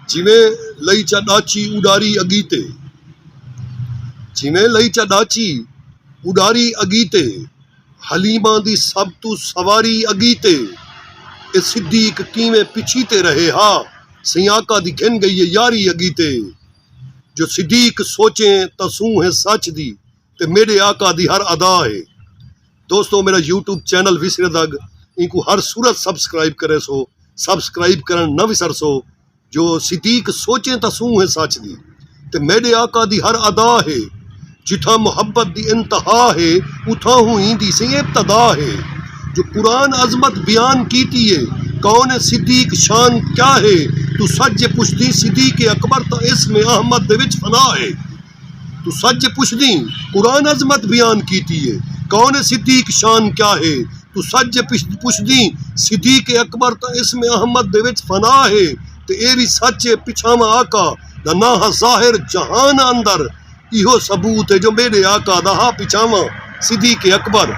जिवें लई चा डाची उडारी अगीते, जिवें लई चा डाची उडारी अगीते, हलीमा दी सब तू सवारी अगीते, ए सिद्दीक कीवें पिछीते रहे हा, सईं आका दी घिन गई है यारी अगीते। जो सिद्दीक सोचें तो सूह है सच दी, ते मेरे आका दी हर अदा है। दोस्तों मेरा यूट्यूब चैनल विसरे दग इनको हर सूरत सब्सक्राइब करे सो, सब्सक्राइब करन न विसरसो। जो सिद्दीक सोचें तो सूह है सच दी, ते मेरे आका दी हर अदा है। जिठा मोहब्बत दी इंतहा है, उठा हूँ ईंदी से इब्तदा है। जो कुरान अजमत बयान कीती है, कौन है सिद्दीक शान क्या है। तू सच पुछदी सिद्दीक अकबर तो इसमें अहमद दे विच फना है। तू सच पुछदी कुरान अजमत बयान कीती है, कौन है सिद्दीक शान क्या है। तू सच पुछदी सिद्दीक अकबर तो इसमें अहमद दे विच फना है। ते ए भी सच है पिछावा आका दा ना ज़ाहिर जहान अंदर, इहो सबूत है जो मेरे आका दा हा पिछावा सिद्दीक अकबर।